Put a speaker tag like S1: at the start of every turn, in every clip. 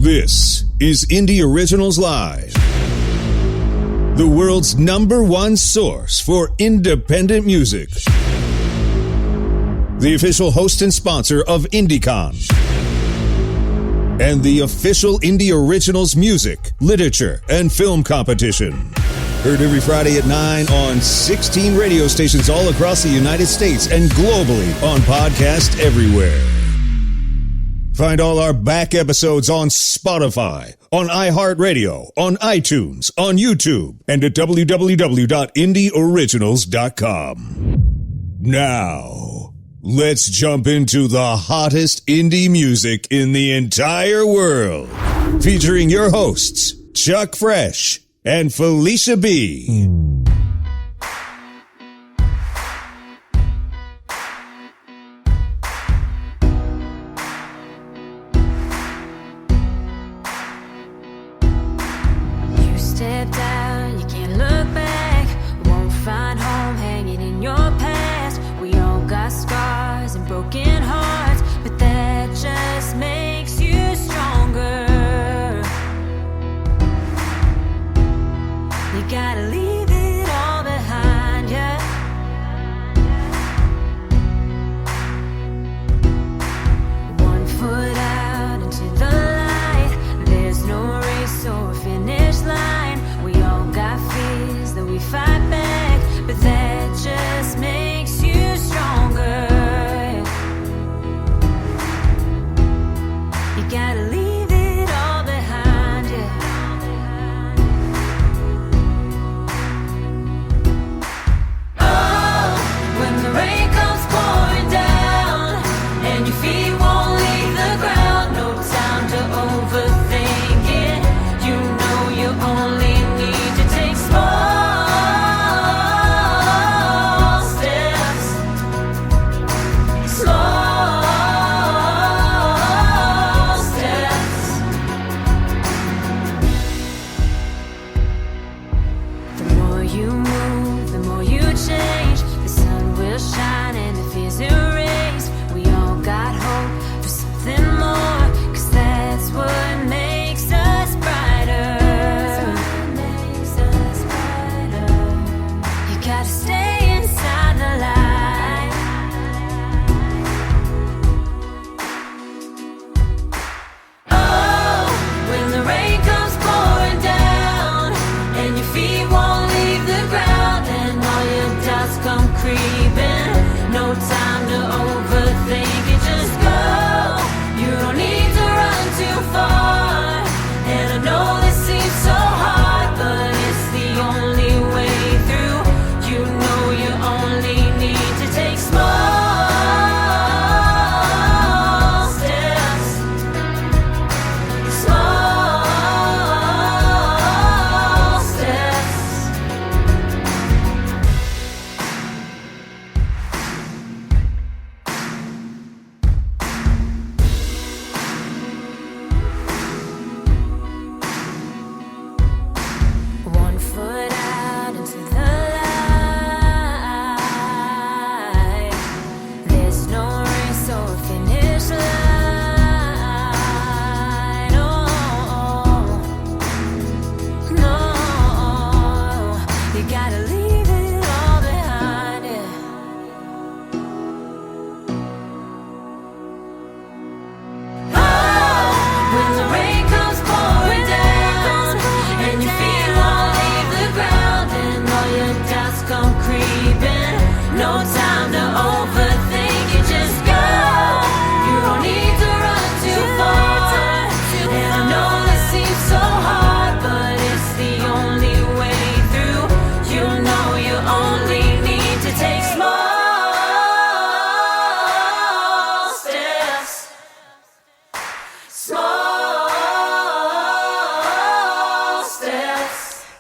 S1: This is Indie Originals Live, the world's #1 source for independent music. The official host and sponsor of IndieCon, and the official Indie Originals music, literature, and film competition. Heard every Friday at 9 on 16 radio stations all across the United States and globally on podcast everywhere. Find all our back episodes on Spotify, on iHeartRadio, on iTunes, on YouTube, and at www.indieoriginals.com. Now, let's jump into the hottest indie music in the entire world, featuring your hosts, Chuck Fresh and Felicia B.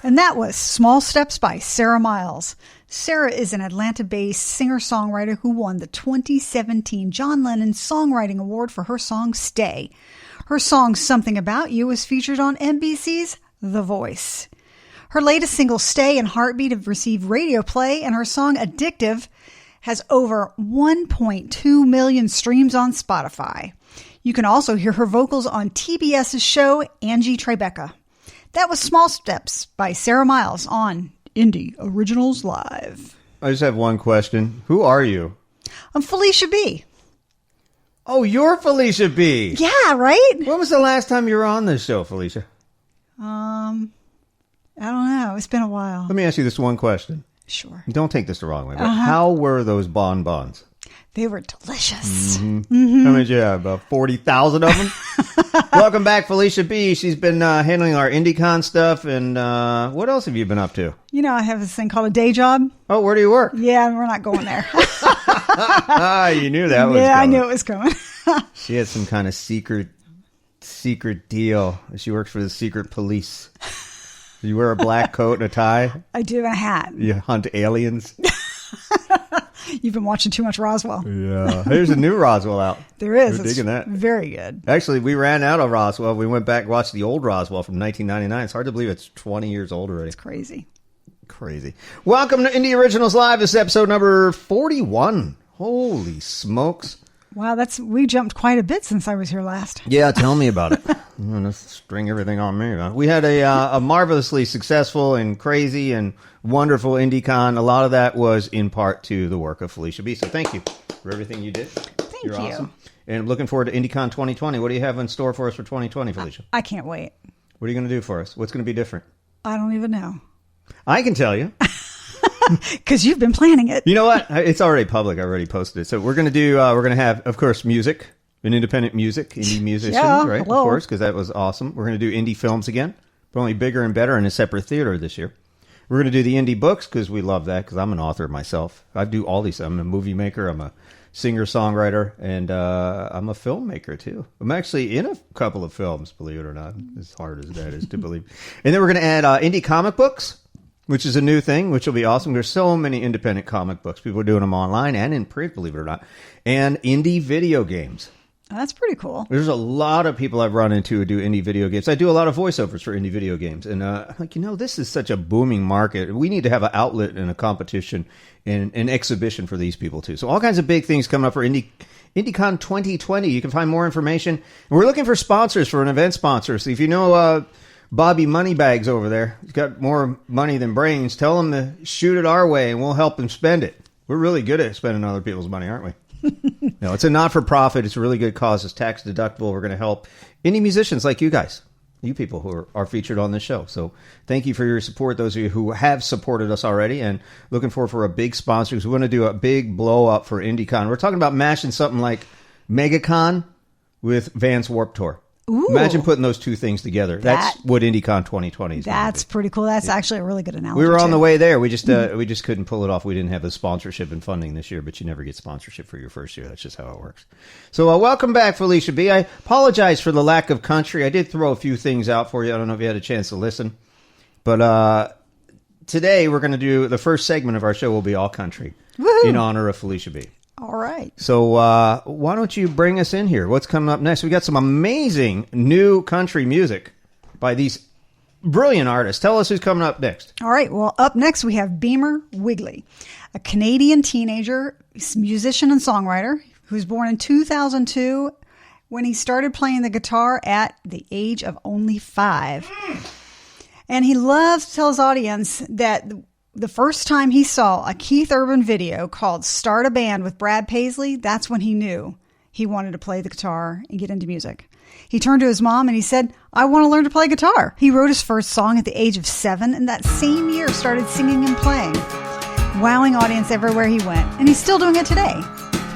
S2: And that was Small Steps by Sarah Miles. Sarah is an Atlanta-based singer-songwriter who won the 2017 John Lennon Songwriting Award for her song Stay. Her song Something About You was featured on NBC's The Voice. Her latest single Stay and Heartbeat have received radio play, and her song Addictive has over 1.2 million streams on Spotify. You can also hear her vocals on TBS's show, Angie Tribeca. That was Small Steps by Sarah Miles on Indie Originals Live.
S3: I just have one question. Who are you?
S2: I'm Felicia B.
S3: Oh, you're Felicia B.
S2: Yeah, right?
S3: When was the last time you were on this show, Felicia?
S2: I don't know. It's been a while.
S3: Let me ask you this one question.
S2: Sure.
S3: Don't take this the wrong way, but how were those bonbons?
S2: They were delicious.
S3: How many did you have? About 40,000 of them? Welcome back, Felicia B. She's been handling our IndieCon stuff. And what else have you been up to?
S2: You know, I have this thing called a day job.
S3: Oh, where do you work?
S2: Yeah, we're not going there.
S3: You knew that was coming.
S2: I knew it was coming.
S3: She had some kind of secret deal. She works for the secret police. You wear a black coat and a tie?
S2: I do, and a hat.
S3: You hunt aliens?
S2: You've been watching too much Roswell.
S3: Yeah. There's a new Roswell out.
S2: There is.
S3: We're digging that.
S2: Very good.
S3: Actually, we ran out of Roswell. We went back and watched the old Roswell from 1999. It's hard to believe it's 20 years old already.
S2: It's crazy.
S3: Crazy. Welcome to Indie Originals Live. This is episode number 41. Holy smokes.
S2: Wow, we jumped quite a bit since I was here last.
S3: Yeah, tell me about it. I'm going to string everything on me. We had a marvelously successful and crazy and wonderful IndieCon. A lot of that was in part to the work of Felicia B. So thank you for everything you did. You're awesome. And I'm looking forward to IndieCon 2020. What do you have in store for us for 2020, Felicia?
S2: I can't wait.
S3: What are you going to do for us? What's going to be different?
S2: I don't even know.
S3: I can tell you.
S2: Because you've been planning it.
S3: You know what? It's already public. I already posted it. So we're going to have, of course, music, an independent music, indie musicians, right?
S2: Hello.
S3: Of course, because that was awesome. We're going to do indie films again, but only bigger and better in a separate theater this year. We're going to do the indie books because we love that, because I'm an author myself. I do all these. I'm a movie maker. I'm a singer-songwriter, and I'm a filmmaker, too. I'm actually in a couple of films, believe it or not, as hard as that is to believe. And then we're going to add indie comic books, which is a new thing, which will be awesome. There's so many independent comic books. People are doing them online and in print, believe it or not. And indie video games.
S2: That's pretty cool.
S3: There's a lot of people I've run into who do indie video games. I do a lot of voiceovers for indie video games. And I'm like, this is such a booming market. We need to have an outlet and a competition and an exhibition for these people, too. So all kinds of big things coming up for IndieCon 2020. You can find more information. And we're looking for sponsors, for an event sponsor. So if you know Bobby Moneybags over there, he's got more money than brains, tell him to shoot it our way and we'll help him spend it. We're really good at spending other people's money, aren't we? No, it's a not-for-profit. It's a really good cause. It's tax deductible. We're going to help indie musicians like you guys, you people who are featured on this show. So thank you for your support, those of you who have supported us already, and looking forward for a big sponsor, because we want to do a big blow-up for IndieCon. We're talking about mashing something like MegaCon with Vans Warped Tour.
S2: Ooh.
S3: Imagine putting those two things together. That's what IndieCon 2020 is.
S2: That's pretty cool. That's actually a really good analogy.
S3: We were on the way there. We just couldn't pull it off. We didn't have the sponsorship and funding this year, but you never get sponsorship for your first year. That's just how it works. So welcome back, Felicia B. I apologize for the lack of country. I did throw a few things out for you. I don't know if you had a chance to listen. But today we're going to do the first segment of our show will be all country. Woo-hoo. In honor of Felicia B.
S2: All right.
S3: So why don't you bring us in here? What's coming up next? We got some amazing new country music by these brilliant artists. Tell us who's coming up next.
S2: All right. Well, up next we have Beamer Wigley, a Canadian teenager, musician and songwriter who was born in 2002 when he started playing the guitar at the age of only 5. And he loves to tell his audience that the first time he saw a Keith Urban video called Start a Band with Brad Paisley, that's when he knew he wanted to play the guitar and get into music. He turned to his mom and he said, "I want to learn to play guitar." He wrote his first song at the age of 7, and that same year started singing and playing, wowing audience everywhere he went. And he's still doing it today.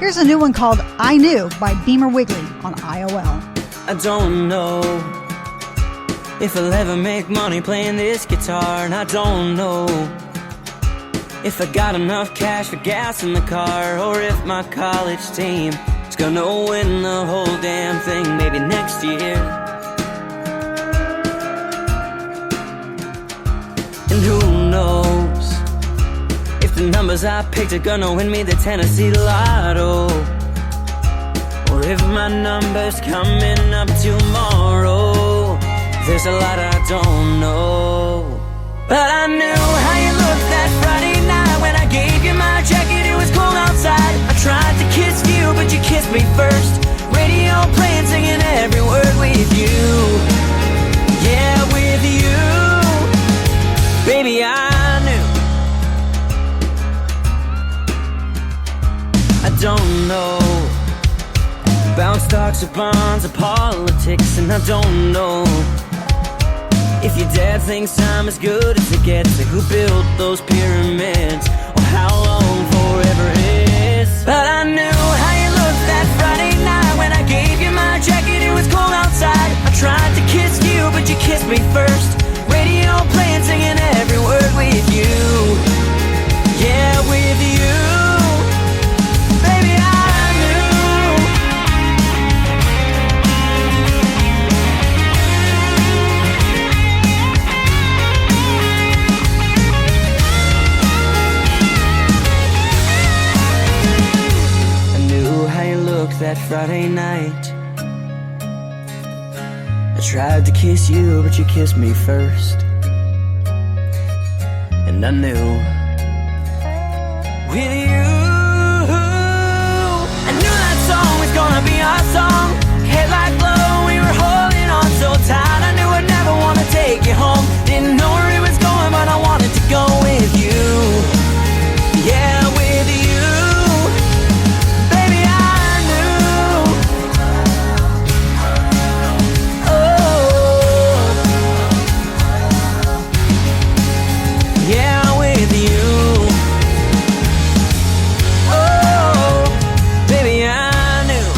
S2: Here's a new one called I Knew by Beamer Wigley on IOL.
S4: I don't know if I'll ever make money playing this guitar, and I don't know if I got enough cash for gas in the car, or if my college team is gonna win the whole damn thing maybe next year. And who knows if the numbers I picked are gonna win me the Tennessee Lotto, or if my number's coming up tomorrow. There's a lot I don't know, but I knew how you looked that Friday night when I gave you my jacket. It was cold outside. I tried to kiss you, but you kissed me first. Radio playing, singing every word with you. Yeah, with you. Baby, I knew. I don't know about stocks or bonds or politics, and I don't know if your dad thinks time is good as it gets, to who built those pyramids, or how long forever is. But I knew how you looked that Friday night when I gave you my jacket, it was cold outside. I tried to kiss you, but you kissed me first. Radio playing, singing every word with you. Yeah, with you. Baby, I knew. I knew how you looked that Friday night. I tried to kiss you, but you kissed me first. And I knew with you, I knew that song was gonna be our song. Headlight glow, we were holding on so tight. I knew I'd never wanna take you home. Didn't know where it was going, but I wanted to go with you. Yeah, with you. Baby, I knew. Yeah, with you. Oh, baby, I knew.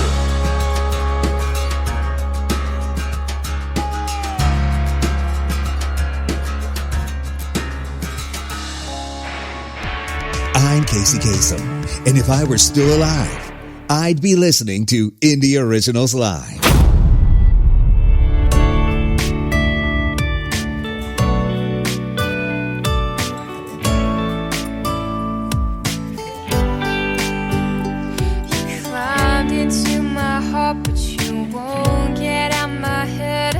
S1: I'm Casey Kasem, and if I were still alive, I'd be listening to Indie Originals Live.
S5: Climbed into my heart, but you won't get out my head.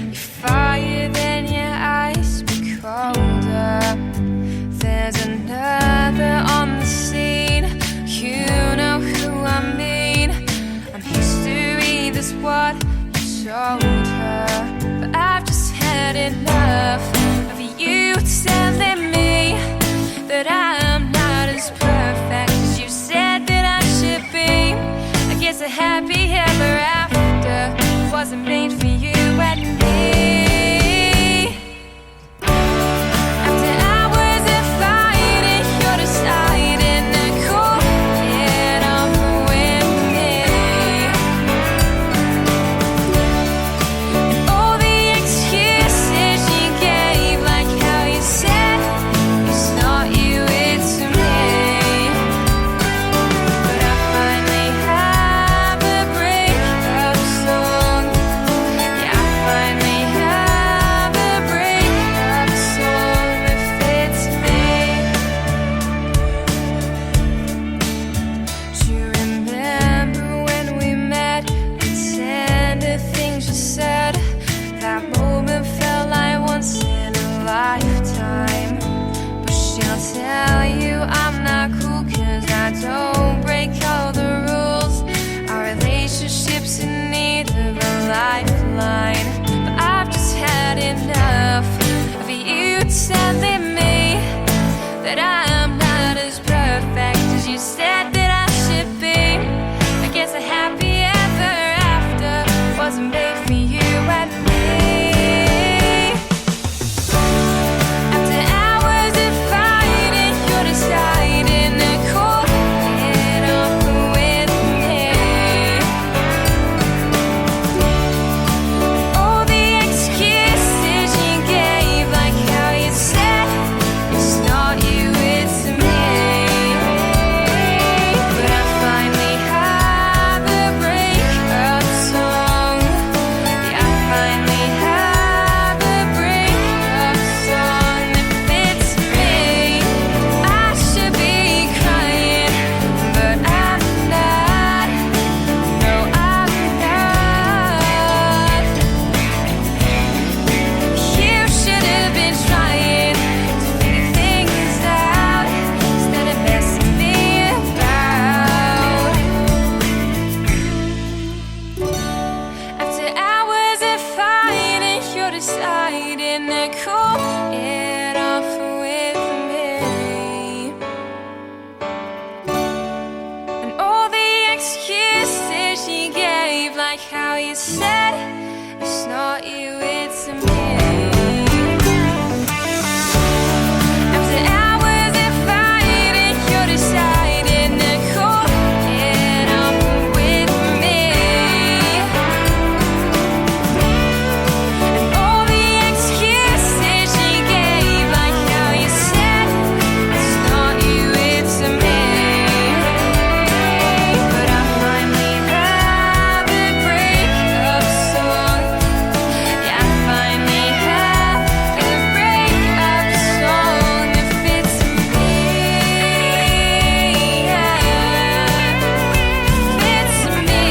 S5: You fire, then your eyes be colder. There's another on the scene. You know who I mean. I'm history, that's what you told her. But I've just had enough of you telling me that I'm not as perfect as you said that I should be. I guess a happy ever after wasn't made for you and me. After hours of fighting, you're deciding to call it off with me. And all the excuses you gave, like how you said it's not you, it's me. But I finally have a breakup song. deciding to cool it off with me. And all the excuses you gave, like how you said it's not you, it's me. After hours of fighting, you're deciding to cool it off with me. And all the excuses you gave, like how you said it's not you, it's me. But I finally have a breakup song. Yeah, I finally have a breakup song that fits me. Fits me.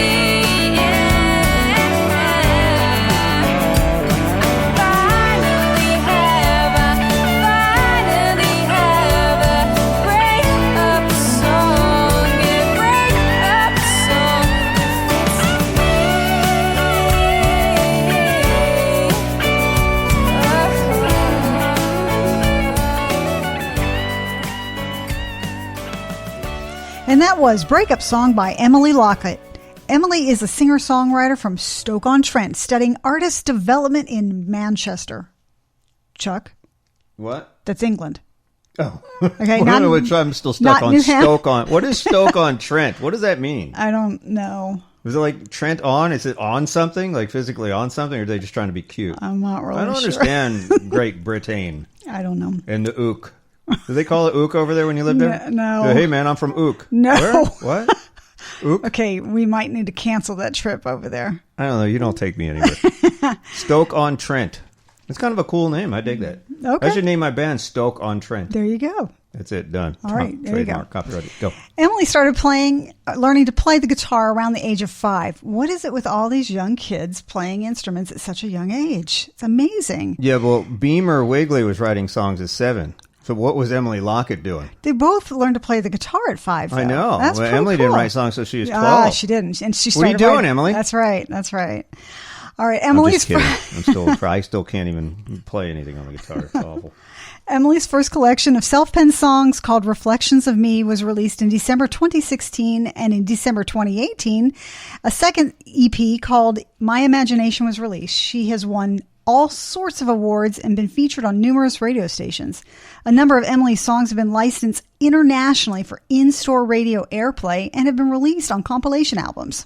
S2: And that was Breakup Song by Emily Lockett. Emily is a singer-songwriter from Stoke-on-Trent, studying artist development in Manchester. Chuck,
S3: What?
S2: that's England.
S3: Oh.
S2: Okay,
S3: Well,
S2: not-
S3: which I'm still
S2: not
S3: stuck on
S2: New Ham-
S3: Stoke on. What is Stoke on Trent? What does that mean?
S2: I don't know.
S3: Is it like Trent on? Is it on something? Like physically on something? Or are they just trying to be cute?
S2: I'm not really
S3: I don't
S2: sure.
S3: understand Great Britain
S2: I don't know.
S3: and the Ook. Do they call it Ook over there when you live there?
S2: No.
S3: Hey, man, I'm from Ook.
S2: No.
S3: Where? What? Ook?
S2: Okay, we might need to cancel that trip over there.
S3: I don't know. You don't take me anywhere. Stoke-on-Trent. It's kind of a cool name. I dig that.
S2: Okay.
S3: I should name my band Stoke-on-Trent.
S2: There you go.
S3: That's it. Done.
S2: All right, there you go.
S3: Trademark. Copyrighted. Go.
S2: Emily started learning to play the guitar around the age of 5. What is it with all these young kids playing instruments at such a young age? It's amazing.
S3: Yeah, well, Beamer Wigley was writing songs at 7. So what was Emily Lockett doing?
S2: They both learned to play the guitar at 5.
S3: I
S2: though.
S3: know.
S2: That's
S3: Well,
S2: pretty
S3: Emily didn't
S2: cool.
S3: write songs until she was 12.
S2: Ah, she didn't. And she
S3: What are you
S2: started
S3: doing,
S2: writing-
S3: Emily?
S2: That's right. That's right. All right,
S3: I'm
S2: Emily's
S3: just kidding. I still can't even play anything on the guitar. It's awful.
S2: Emily's first collection of self-penned songs called Reflections of Me was released in December 2016, and in December 2018, a second EP called My Imagination was released. She has won all sorts of awards and been featured on numerous radio stations. A number of Emily's songs have been licensed internationally for in-store radio airplay and have been released on compilation albums.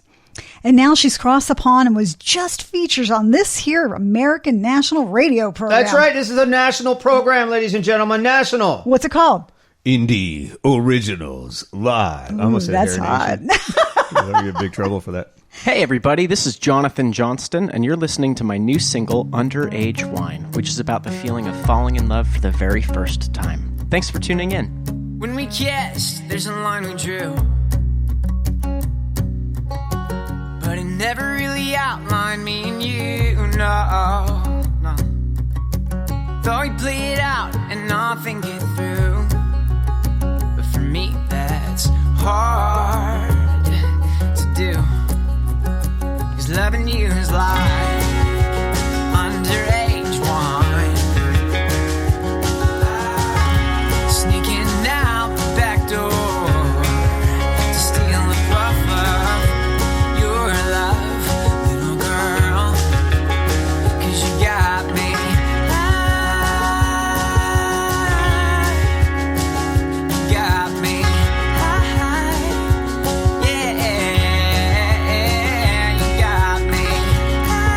S2: And now she's crossed the pond and was just featured on this here American National Radio program.
S3: That's right. This is a national program, ladies and gentlemen. National.
S2: What's it called?
S3: Indie Originals Live. I almost said
S2: That's
S3: Hair
S2: hot.
S3: Nation. I'm going to get in big trouble for that.
S6: Hey everybody, this is Jonathan Johnston, and you're listening to my new single, Underage Wine, which is about the feeling of falling in love for the very first time. Thanks for tuning in.
S4: When we kissed, there's a line we drew, but it never really outlined me and you, no. Thought we'd play it out and not think it through, but for me that's hard to do, 'cause loving you is like underage wine, sneaking out the back door to steal the puff of your love, little girl, 'cause you got me high, you got me high, yeah, you got me high.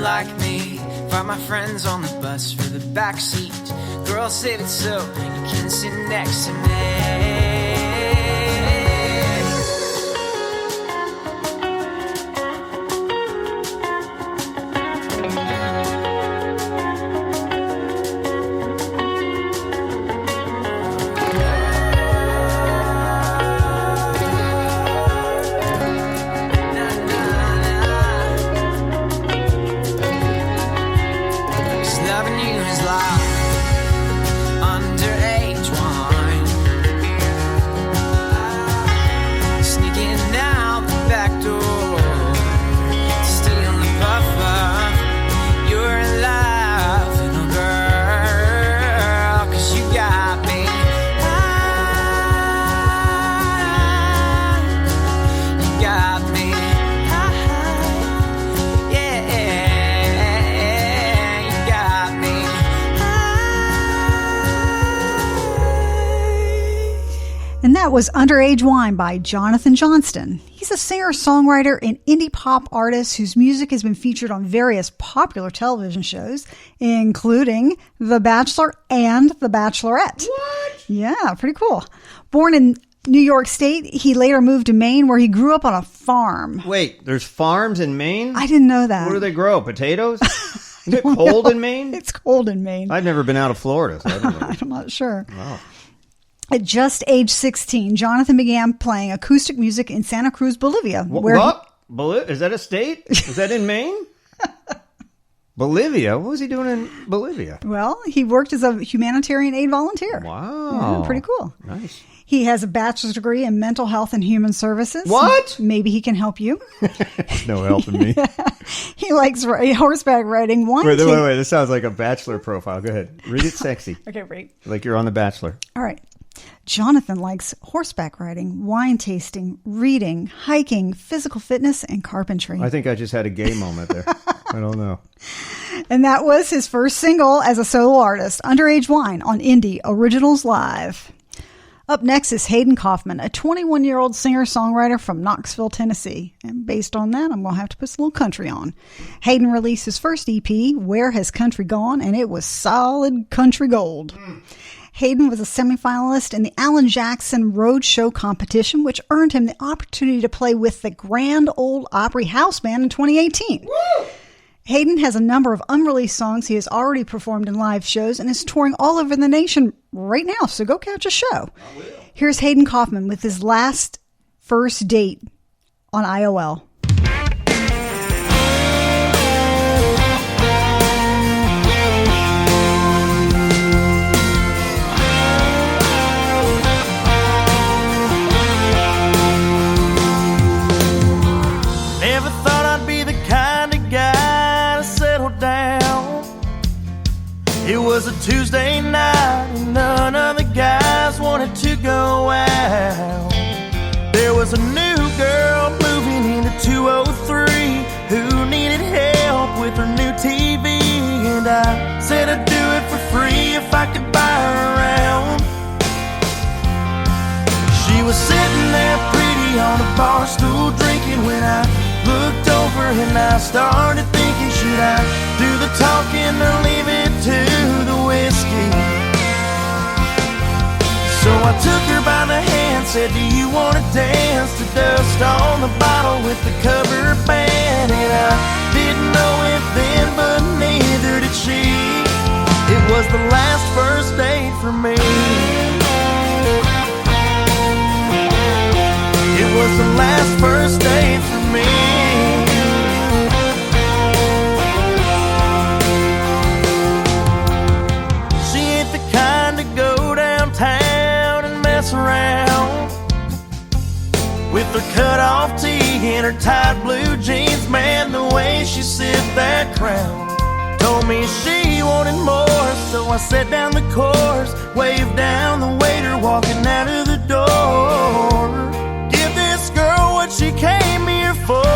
S4: like me. Find my friends on the bus for the back seat. Girl, save it so you can sit next to me.
S2: That was Underage Wine by Jonathan Johnston. He's a singer-songwriter and indie pop artist whose music has been featured on various popular television shows, including The Bachelor and The Bachelorette. What? Yeah, pretty cool. Born in New York State, he later moved to Maine, where he grew up on a farm.
S3: Wait, there's farms in Maine?
S2: I didn't know that.
S3: What do they grow? Potatoes? Is it cold in Maine?
S2: It's cold in Maine.
S3: I've never been out of Florida, so I don't know.
S2: I'm not sure.
S3: Wow.
S2: At just age 16, Jonathan began playing acoustic music in Santa Cruz, Bolivia.
S3: What? Is that a state? Is that in Maine? Bolivia? What was he doing in Bolivia?
S2: Well, he worked as a humanitarian aid volunteer.
S3: Wow.
S2: Yeah, pretty cool.
S3: Nice.
S2: He has a bachelor's degree in mental health and human services.
S3: What?
S2: Maybe he can help you.
S3: No helping me.
S2: He likes horseback riding.
S3: Wait. This sounds like a Bachelor profile. Go ahead. Read it sexy.
S2: Okay, great.
S3: Like you're on The Bachelor.
S2: All right. Jonathan likes horseback riding, wine tasting, reading, hiking, physical fitness, and carpentry.
S3: I think I just had a gay moment there. I don't know.
S2: And that was his first single as a solo artist, Underage Wine, on Indie Originals Live. Up next is Hayden Kaufman, a 21-year-old singer-songwriter from Knoxville, Tennessee. And based on that, I'm going to have to put some little country on. Hayden released his first EP, Where Has Country Gone? And it was solid country gold. Hayden was a semifinalist in the Alan Jackson Road Show competition, which earned him the opportunity to play with the Grand Ole Opry House Band in 2018. Woo! Hayden has a number of unreleased songs he has already performed in live shows and is touring all over the nation right now, so go catch a show. Here's Hayden Kaufman with his last first date on IOL.
S7: Never thought I'd be the kind of guy to settle down. It was a Tuesday night and none of the guys wanted to go out. There was a new girl moving into 203 who needed help with her new TV, and I said I'd do it for free if I could buy her around. She was sitting there pretty on a bar stool drinking when I looked over and I started thinking, should I do the talking or leave it to the whiskey? So I took her by the hand, said, do you want to dance to Dust on the Bottle with the cover band? And I didn't know it then, but neither did she. It was the last first date for me. It was the last first date for me. She ain't the kind to go downtown and mess around with her cut-off tee and her tight blue jeans. Man, the way she sipped that Crown told me she wanted more. So I set down the course, waved down the waiter walking out of the door. Girl, what she came here for.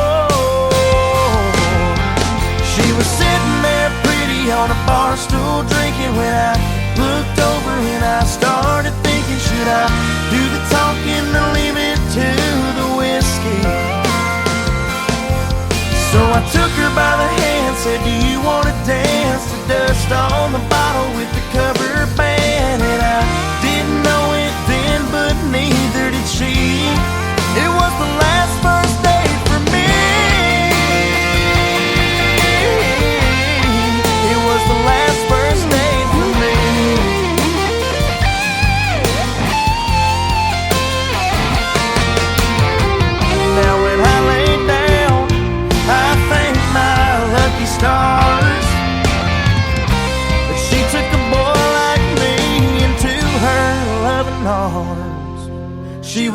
S7: She was sitting there pretty on a bar stool drinking when I looked over and I started thinking, should I do the talking or leave it to the whiskey? So I took her by the hand, said, do you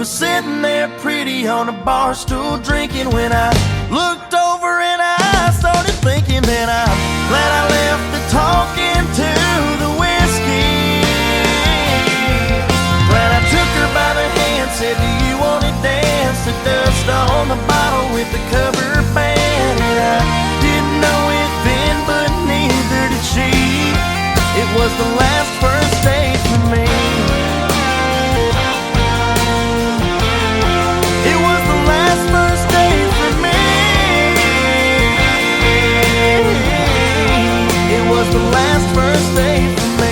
S7: was sitting there pretty on a bar stool drinking when I looked over and I started thinking that I'm glad I left the talking to the whiskey. Glad I took her by the hand, said, do you want to dance to dust on the bottle with the cover band? And I didn't know it then, but neither did she. It was the last first date for me. It was the last first date for me. It was the last first date for me.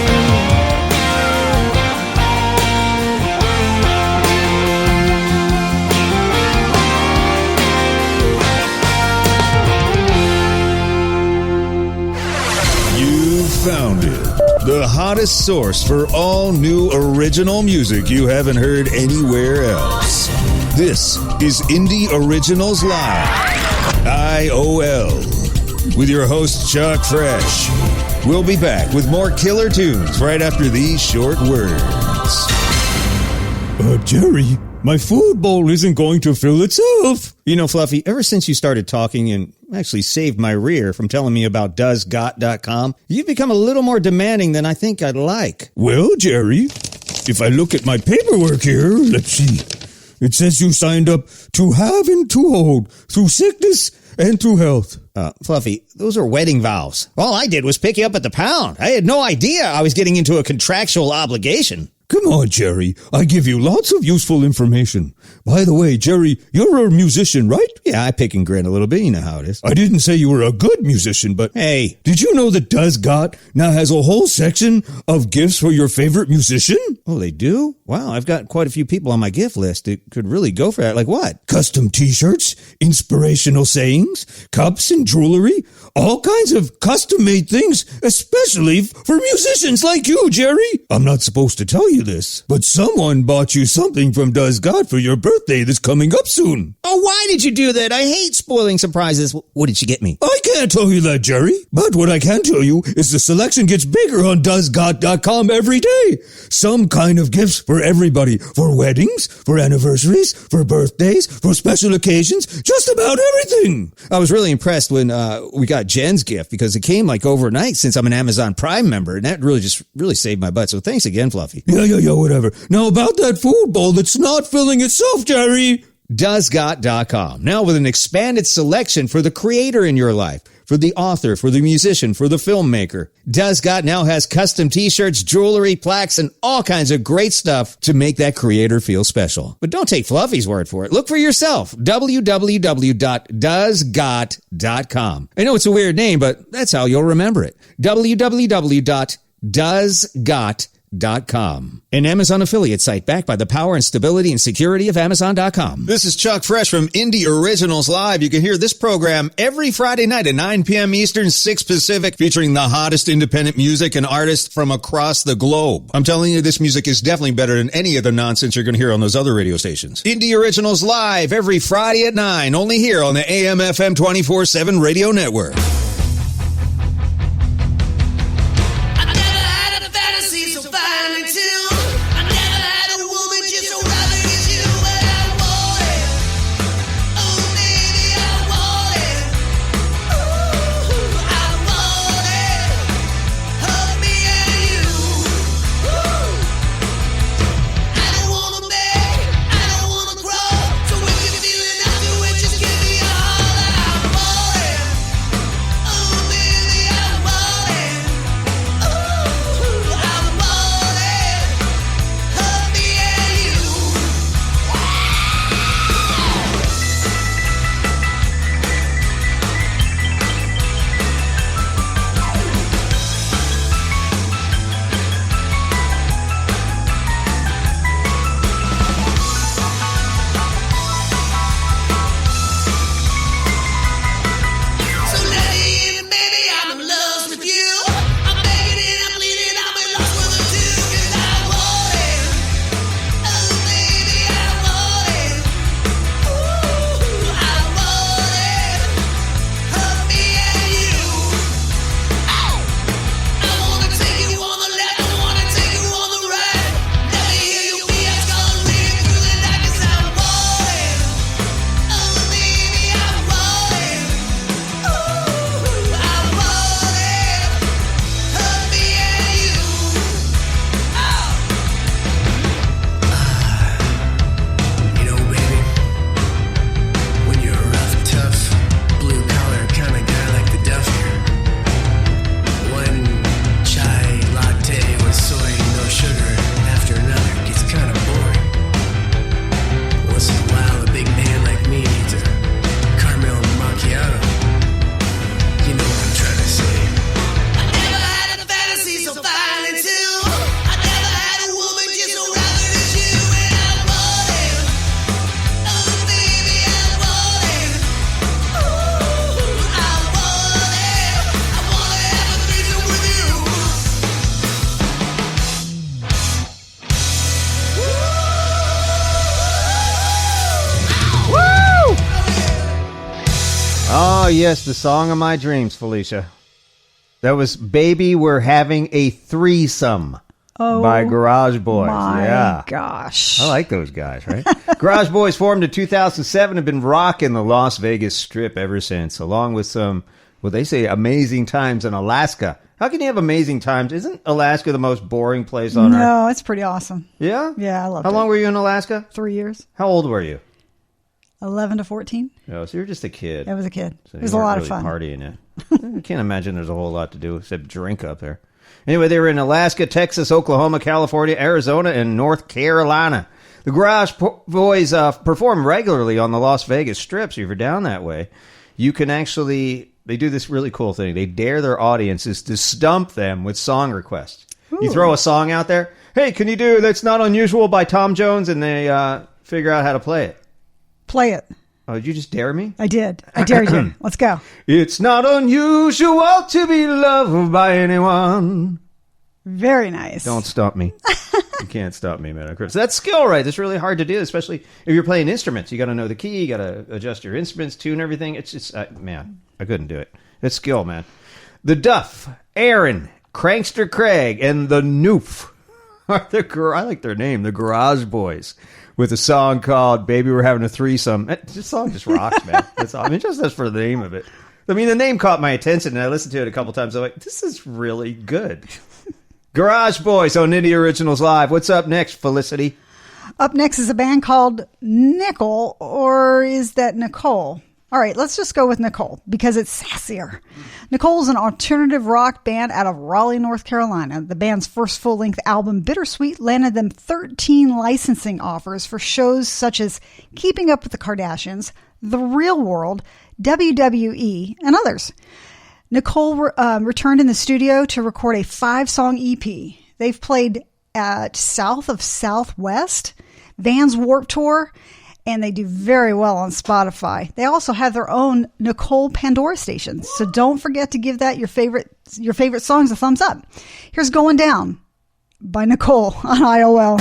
S1: You found it. The hottest source for all new original music you haven't heard anywhere else. This is Indie Originals Live, IOL, with your host Chuck Fresh. We'll be back with more killer tunes right after these short words.
S8: Jerry, my food bowl isn't going to fill itself.
S3: You know, Fluffy, ever since you started talking and actually saved my rear from telling me about DoesGot.com, you've become a little more demanding than I think I'd like.
S8: Well, Jerry, if I look at my paperwork here, let's see. It says you signed up to have and to hold through sickness and through health.
S3: Fluffy, those are wedding vows. All I did was pick you up at the pound. I had no idea I was getting into a contractual obligation.
S8: Come on, Jerry. I give you lots of useful information. By the way, Jerry, you're a musician, right?
S3: Yeah, I pick and grin a little bit. You know how it is.
S8: I didn't say you were a good musician, but
S3: hey,
S8: did you know that DoesGot now has a whole section of gifts for your favorite musician?
S3: Oh, they do? Wow, I've got quite a few people on my gift list that could really go for that. Like what?
S8: Custom t-shirts, inspirational sayings, cups and jewelry, all kinds of custom-made things, especially for musicians like you, Jerry. I'm not supposed to tell you this, but someone bought you something from DoesGot for your birthday that's coming up soon.
S3: Oh, why did you do that? I hate spoiling surprises. What did she get me?
S8: I can't tell you that, Jerry, but what I can tell you is the selection gets bigger on DoesGot.com every day. Some kind of gifts for everybody, for weddings, for anniversaries, for birthdays, for special occasions, just about everything.
S3: I was really impressed when we got Jen's gift because it came like overnight since I'm an Amazon Prime member, and that really saved my butt. So thanks again, Fluffy.
S8: Yeah, whatever. Now about that food bowl that's not filling itself, Jerry.
S3: DoesGot.com. Now with an expanded selection for the creator in your life, for the author, for the musician, for the filmmaker. DoesGot now has custom t-shirts, jewelry, plaques, and all kinds of great stuff to make that creator feel special. But don't take Fluffy's word for it. Look for yourself. www.DoesGot.com. I know it's a weird name, but that's how you'll remember it. www.DoesGot.com. An Amazon affiliate site backed by the power and stability and security of Amazon.com.
S1: This is Chuck Fresh from Indie Originals Live. You can hear this program every Friday night at 9 p.m. Eastern, 6 Pacific, featuring the hottest independent music and artists from across the globe. I'm telling you, this music is definitely better than any of the nonsense you're going to hear on those other radio stations. Indie Originals Live every Friday at 9, only here on the AM/FM 24/7 Radio Network.
S3: Oh, yes, the song of my dreams, Felicia. That was Baby We're Having a Threesome by Garage Boys.
S2: My gosh.
S3: I like those guys, right? Garage Boys formed in 2007 have been rocking the Las Vegas Strip ever since, along with some, well, they say amazing times in Alaska. How can you have amazing times? Isn't Alaska the most boring place on earth?
S2: No, it's pretty awesome.
S3: Yeah?
S2: Yeah, I love it.
S3: How long were you in Alaska?
S2: 3 years.
S3: How old were you?
S2: 11 to 14.
S3: Oh, so you're just a kid.
S2: I was a kid.
S3: So
S2: It was
S3: you
S2: a
S3: weren't
S2: lot
S3: really
S2: of fun.
S3: Partying it. I can't imagine there's a whole lot to do except drink up there. Anyway, they were in Alaska, Texas, Oklahoma, California, Arizona, and North Carolina. The Garage Boys perform regularly on the Las Vegas Strip, so if you're down that way, you can actually, they do this really cool thing. They dare their audiences to stump them with song requests.
S2: Ooh.
S3: You throw a song out there, hey, can you do That's Not Unusual by Tom Jones? And they figure out how to play it.
S2: Play it.
S3: Oh, did you just dare me?
S2: I did. I dared you. Let's go.
S3: It's not unusual to be loved by anyone.
S2: Very nice.
S3: Don't stump me. You can't stump me, man. So that's skill, right? That's really hard to do, especially if you're playing instruments. You got to know the key. You got to adjust your instruments, tune everything. It's just, man, I couldn't do it. It's skill, man. The Duff, Aaron, Crankster Craig, and the Noof are I like their name, the Garage Boys, with a song called Baby We're Having a Threesome. This song just rocks, man. Just as for the name of it. I mean, the name caught my attention, and I listened to it a couple times. I'm like, this is really good. Garage Boys on Indie Originals Live. What's up next, Felicity?
S2: Up next is a band called Nickel, or is that Nicole? All right, let's just go with Nicole because it's sassier. Nicole's an alternative rock band out of Raleigh, North Carolina. The band's first full-length album, Bittersweet, landed them 13 licensing offers for shows such as Keeping Up with the Kardashians, The Real World, WWE, and others. Nicole returned in the studio to record a 5-song EP. They've played at South of Southwest, Vans Warped Tour, and they do very well on Spotify. They also have their own Nicole Pandora station, so don't forget to give that your favorite songs a thumbs up. Here's Going Down by Nicole on IOL.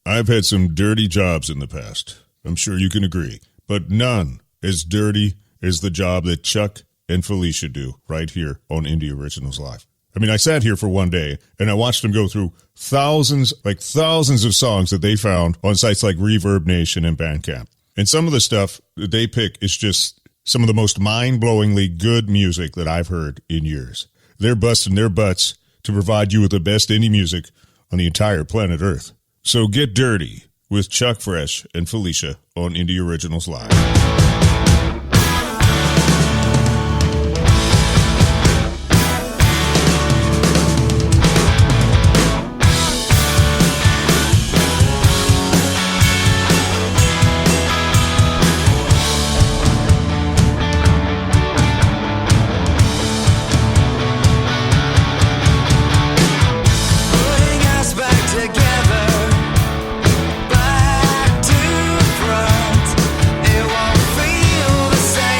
S1: I've had some dirty jobs in the past. I'm sure you can agree. But none as dirty as the job that Chuck and Felicia do right here on Indie Originals Live. I mean, I sat here for one day and I watched them go through thousands of songs that they found on sites like Reverb Nation and Bandcamp. And some of the stuff that they pick is just some of the most mind-blowingly good music that I've heard in years. They're busting their butts to provide you with the best indie music on the entire planet Earth. So get dirty with Chuck Fresh and Felicia on Indie Originals Live.
S9: It won't feel the same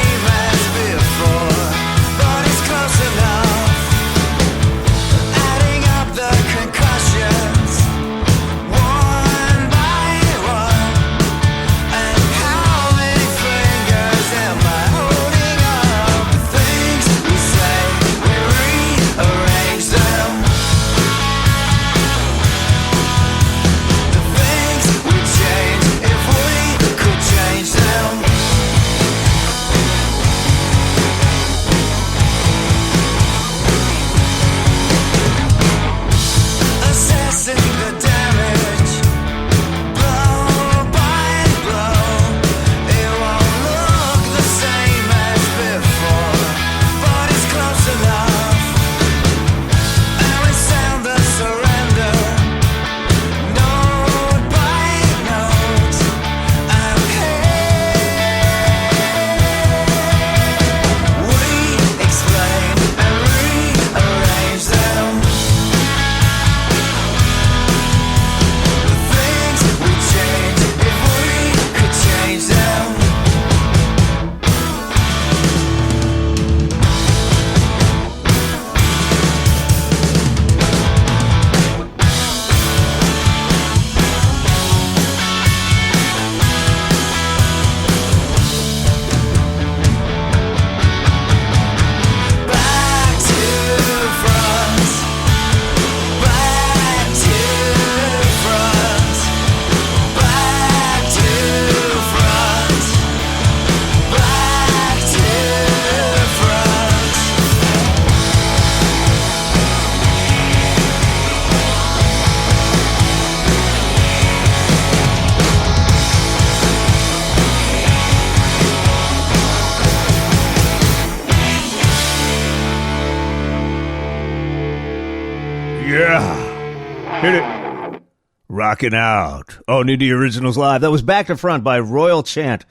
S3: Yeah. Hit it. Rocking out. Oh, Indie Originals Live. That was Back to Front by Royal Chant,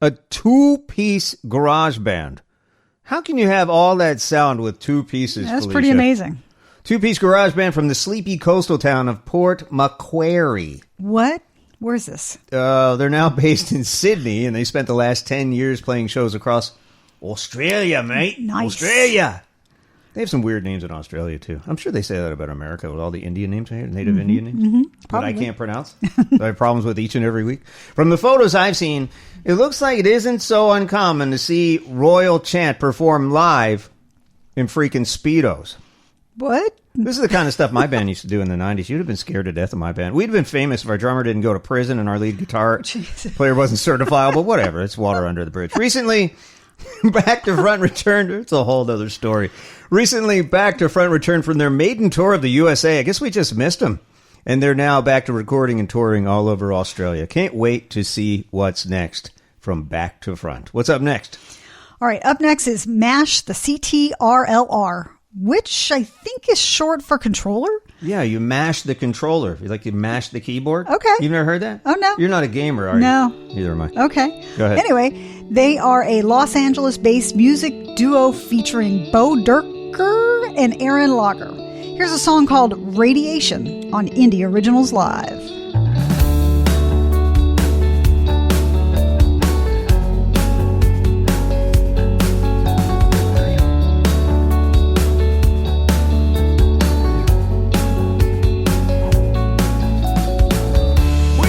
S3: a two-piece garage band. How can you have all that sound with two pieces,
S2: That's
S3: Felicia?
S2: pretty amazing.
S3: Two-piece garage band from the sleepy coastal town of Port Macquarie.
S2: What? Where's this?
S3: They're now based in Sydney, and they spent the last 10 years playing shows across Australia, mate.
S2: Nice.
S3: Australia. They have some weird names in Australia, too. I'm sure they say that about America with all the Indian names here, native Indian names that I can't pronounce. I have problems with each and every week. From the photos I've seen, it looks like it isn't so uncommon to see Royal Chant perform live in freaking Speedos.
S2: What?
S3: This is the kind of stuff my band used to do in the 90s. You'd have been scared to death of my band. We'd have been famous if our drummer didn't go to prison and our lead guitar player wasn't certifiable. Whatever. It's water under the bridge. Recently, Back to Front returned. It's a whole other story. Recently, Back to Front returned from their maiden tour of the USA. I guess we just missed them. And they're now back to recording and touring all over Australia. Can't wait to see what's next from Back to Front. What's up next?
S2: All right, up next is MASH, the CTRLR, which I think is short for controller.
S3: Yeah, you mash the controller. You mash the keyboard?
S2: Okay.
S3: You've never heard that?
S2: Oh, no.
S3: You're not a gamer, are
S2: No.
S3: you? Neither am I.
S2: Okay.
S3: Go ahead.
S2: Anyway, they are a Los Angeles-based music duo featuring Bo Derker and Aaron Lager. Here's a song called Radiation on Indie Originals Live.
S9: We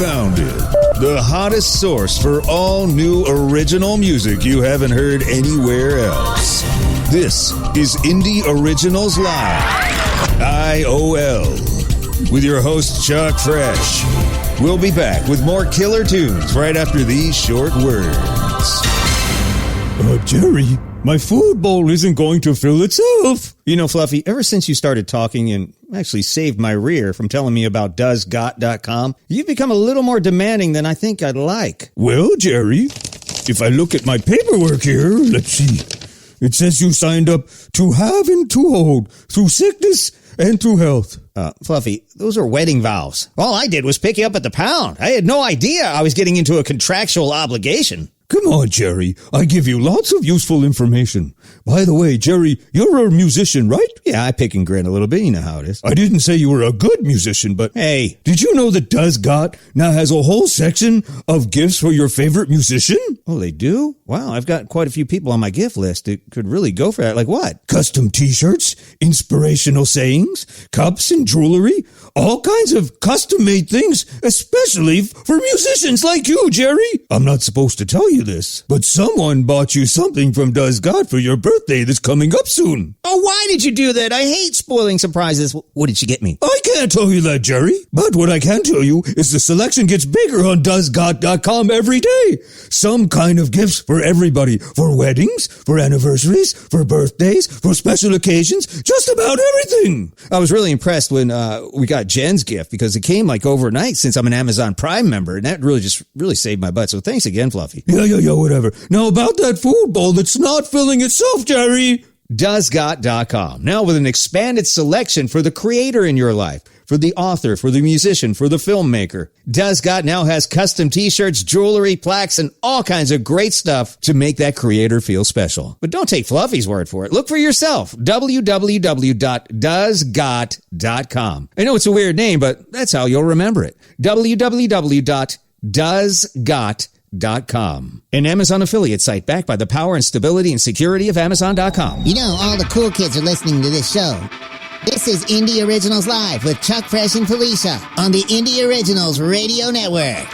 S1: found it. The hottest source for all new original music you haven't heard anywhere else. This is Indie Originals Live, IOL, with your host Chuck Fresh. We'll be back with more killer tunes right after these short words.
S8: Jerry, my food bowl isn't going to fill itself.
S3: You know, Fluffy, ever since you started talking and actually saved my rear from telling me about DoesGot.com, you've become a little more demanding than I think I'd like.
S8: Well, Jerry, if I look at my paperwork here, let's see. It says you signed up to have and to hold through sickness and through health.
S3: Fluffy, those are wedding vows. All I did was pick you up at the pound. I had no idea I was getting into a contractual obligation.
S8: Come on, Jerry. I give you lots of useful information. By the way, Jerry, you're a musician, right?
S3: Yeah, I pick and grin a little bit. You know how it is.
S8: I didn't say you were a good musician, but
S3: hey,
S8: did you know that Does Got now has a whole section of gifts for your favorite musician?
S3: Oh, they do? Wow, I've got quite a few people on my gift list that could really go for that. Like what?
S8: Custom t-shirts, inspirational sayings, cups and jewelry, all kinds of custom-made things, especially for musicians like you, Jerry. I'm not supposed to tell you this, but someone bought you something from Does God for your birthday that's coming up soon.
S3: Oh, why did you do that? I hate spoiling surprises. What did she get me?
S8: I can't tell you that, Jerry. But what I can tell you is the selection gets bigger on DoesGot.com every day. Some kind of gifts for everybody. For weddings, for anniversaries, for birthdays, for special occasions, just about everything.
S3: I was really impressed when we got Jen's gift because it came like overnight since I'm an Amazon Prime member, and that really saved my butt. So thanks again, Fluffy.
S8: Yeah, whatever. Now about that food bowl that's not filling itself, Jerry.
S3: DoesGot.com. Now with an expanded selection for the creator in your life, for the author, for the musician, for the filmmaker. DoesGot now has custom t-shirts, jewelry, plaques, and all kinds of great stuff to make that creator feel special. But don't take Fluffy's word for it. Look for yourself. www.DoesGot.com. I know it's a weird name, but that's how you'll remember it. www.DoesGot.com. An Amazon affiliate site backed by the power and stability and security of Amazon.com.
S10: You know, all the cool kids are listening to this show. This is Indie Originals Live with Chuck Fresh and Felicia on the Indie Originals Radio Network.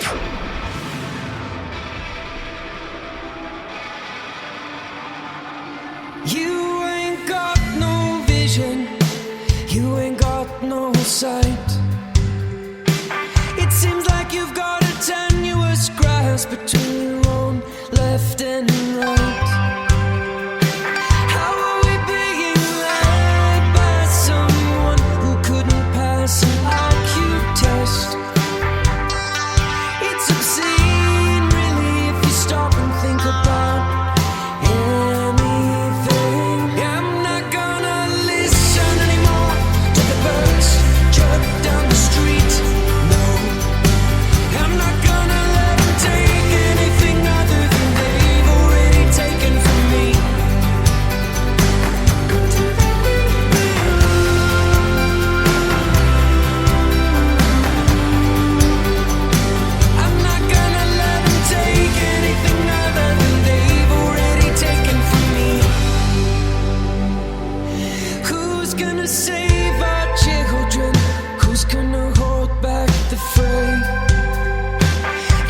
S9: You ain't got no vision, you ain't got no sight. It seems like you've got a tenuous grasp between your own left and right. How are we being led by someone who couldn't pass an IQ test? It's obscene, really, if you stop and think about anything. I'm not gonna listen anymore to the birds chirp down the street. No, I'm not gonna let them take anything other than they've already taken from me. I'm not gonna let them take anything other than they've already taken from me. Who's gonna save our children? Who's gonna hold back the fray?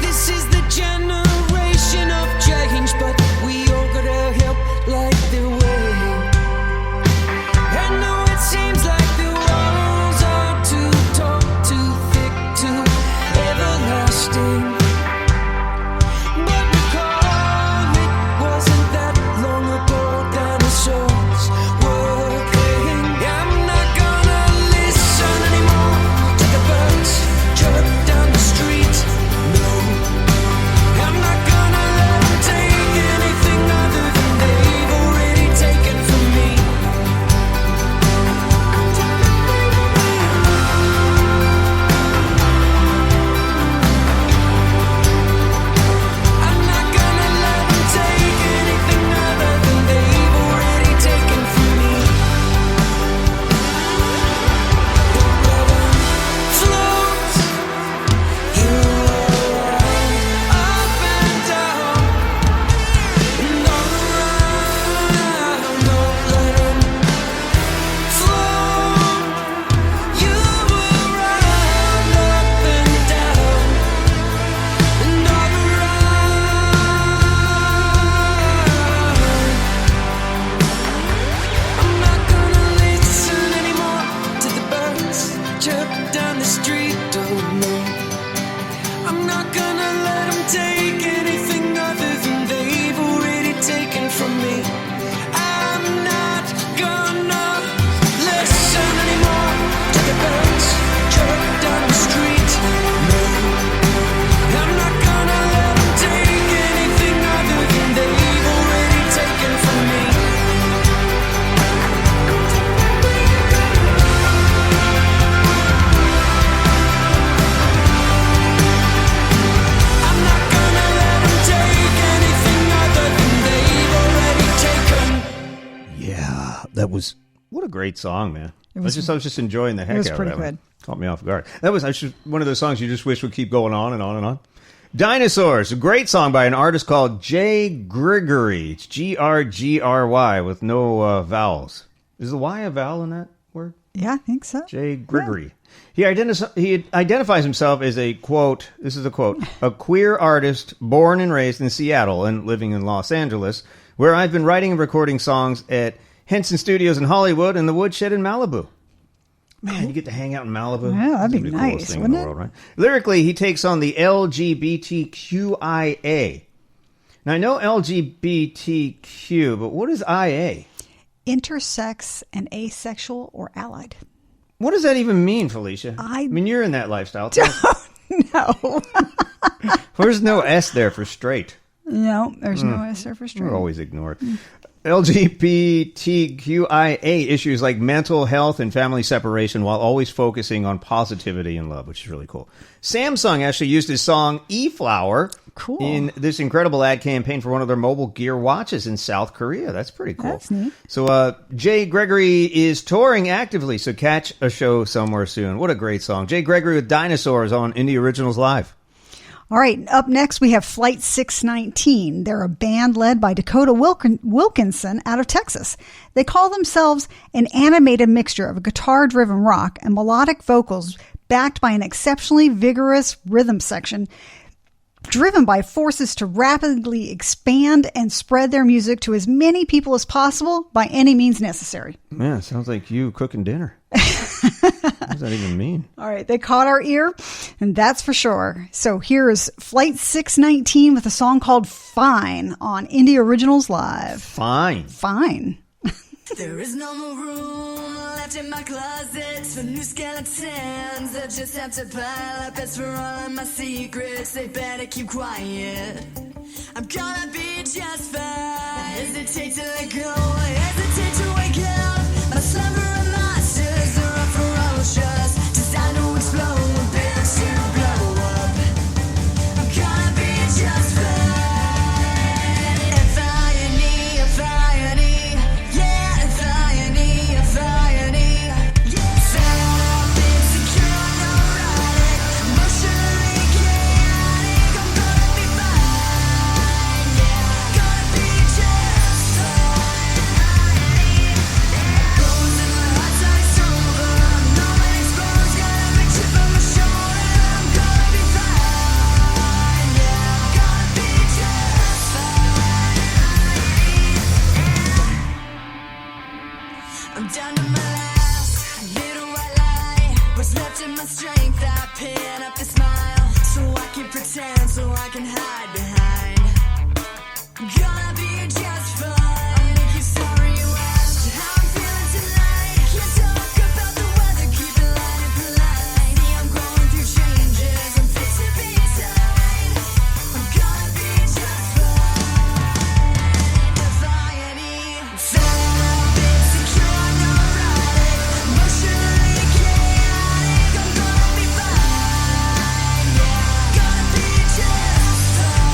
S9: This is the generation of change, but we all gotta help light the way. I know it seems like the walls are too tall, too thick, too everlasting. But recall, it wasn't that long ago dinosaurs were king. I'm not gonna listen anymore to the birds chirp
S8: That was
S3: What a great song, man.
S2: It
S3: I
S2: was-
S3: was just enjoying the heck
S2: was
S3: out of
S2: pretty
S3: that one.
S2: good.
S3: Caught me off guard. That was one of those songs you just wish would keep going on and on and on. Dinosaurs, a great song by an artist called Jay Gregory. It's Grgry with no vowels. Is the Y a vowel in that word?
S2: Yeah, I think so.
S3: Jay Gregory. He identifies himself as a, quote, this is a quote, a queer artist born and raised in Seattle and living in Los Angeles, where I've been writing and recording songs at Henson Studios in Hollywood and the Woodshed in Malibu. Man, you get to hang out in Malibu.
S2: Yeah, that'd be
S3: the
S2: nice,
S3: coolest thing
S2: wouldn't
S3: in the
S2: it?
S3: world, right? Lyrically, he takes on the LGBTQIA. Now, I know LGBTQ, but what is IA?
S2: Intersex and asexual or allied.
S3: What does that even mean, Felicia?
S2: I
S3: mean, you're in that lifestyle.
S2: No.
S3: There's no S there for straight.
S2: No, there's no S there for straight.
S3: We're always ignored. LGBTQIA issues like mental health and family separation while always focusing on positivity and love, which is really cool. Samsung actually used his song E-Flower
S2: Cool.
S3: in this incredible ad campaign for one of their mobile gear watches in South Korea. That's pretty cool.
S2: That's neat.
S3: So Jay Gregory is touring actively, so catch a show somewhere soon. What a great song. Jay Gregory with Dinosaurs on Indie Originals Live.
S2: All right, up next we have Flight 619. They're a band led by Dakota Wilkinson out of Texas. They call themselves an animated mixture of guitar-driven rock and melodic vocals backed by an exceptionally vigorous rhythm section, driven by forces to rapidly expand and spread their music to as many people as possible by any means necessary.
S3: Man, it sounds like you cooking dinner. What does that even mean?
S2: All right, they caught our ear, and that's for sure. So here is Flight 619 with a song called Fine on Indie Originals Live.
S3: Fine.
S2: Fine.
S9: There is no more room left in my closet for new skeletons. I just have to pile up as for all of my secrets. They better keep quiet. I'm gonna be just fine. I hesitate to let go. I hesitate to wake up. My slumber and monsters are all ferocious. Designed to explode when built to blow up. I'm gonna be just fine. F-I-N-E, yeah, F-I-N-E, yeah. Felt insecure, neurotic, emotionally chaotic. I'm gonna be fine, yeah. Gonna be just fine. Bones in my heart iced over. No one exposed, got every chip on my shoulder. I'm gonna be fine, yeah. Gonna be just fine. I'm down to my last little white lie. What's left of my strength, I pin up the smile, so I can pretend, so I can hide behind. I'm gonna be just fine. I'll make you sorry you asked how I'm feeling tonight. Can't talk about the weather, keep it light and polite. See, I'm going through changes, I'm fit to be tight. I'm gonna be just fine. F-I-N-E, felt insecure, neurotic, emotionally chaotic. I'm gonna be fine, yeah. Gonna be just fine.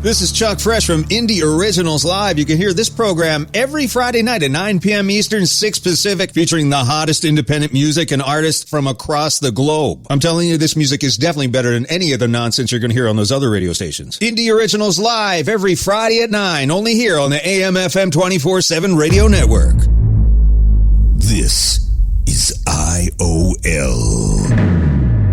S1: This is Chuck Fresh from Indie Originals Live. You can hear this program every Friday night at 9 p.m. Eastern, 6 Pacific, featuring the hottest independent music and artists from across the globe. I'm telling you, this music is definitely better than any of the nonsense you're going to hear on those other radio stations. Indie Originals Live every Friday at 9, only here on the AM/FM 24/7 Radio Network.
S8: This is IOL.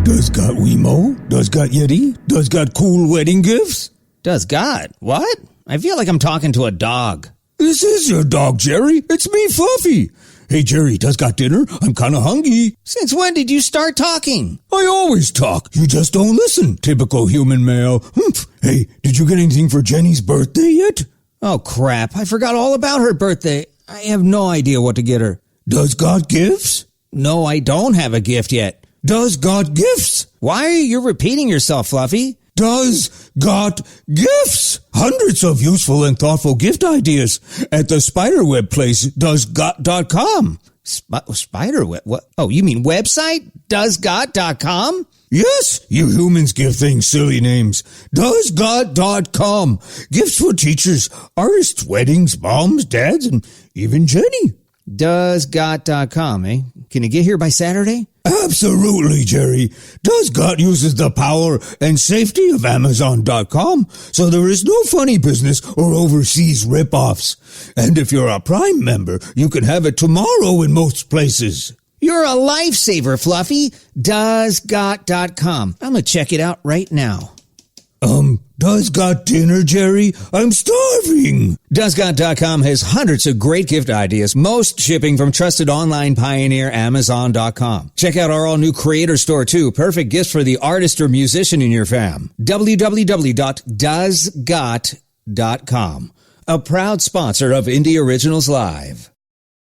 S8: Does got Wemo? Does got Yeti? Does got cool wedding gifts?
S11: Does God? What? I feel like I'm talking to a dog.
S8: This is your dog, Jerry. It's me, Fluffy. Hey, Jerry, does got dinner? I'm kind of hungry.
S11: Since when did you start talking?
S8: I always talk. You just don't listen. Typical human male. Hey, did you get anything for Jenny's birthday yet?
S11: Oh, crap. I forgot all about her birthday. I have no idea what to get her.
S8: Does God gifts?
S11: No, I don't have a gift yet.
S8: Does God gifts?
S11: Why are you repeating yourself, Fluffy?
S8: Does got gifts? Hundreds of useful and thoughtful gift ideas at the spiderweb place, doesgot.com.
S11: Spiderweb? What? Oh, you mean website? Doesgot.com?
S8: Yes, you humans give things silly names. Doesgot.com. Gifts for teachers, artists, weddings, moms, dads, and even Jenny.
S11: Doesgot.com, eh? Can you get here by Saturday?
S8: Absolutely, Jerry. Doesgot uses the power and safety of Amazon.com, so there is no funny business or overseas rip-offs. And if you're a Prime member, you can have it tomorrow in most places.
S11: You're a lifesaver, Fluffy. Doesgot.com. I'm gonna check it out right now.
S8: Does got dinner, Jerry? I'm starving.
S11: Doesgot.com has hundreds of great gift ideas, most shipping from trusted online pioneer Amazon.com. Check out our all-new creator store, too. Perfect gifts for the artist or musician in your fam. www.doesgot.com. A proud sponsor of Indie Originals Live.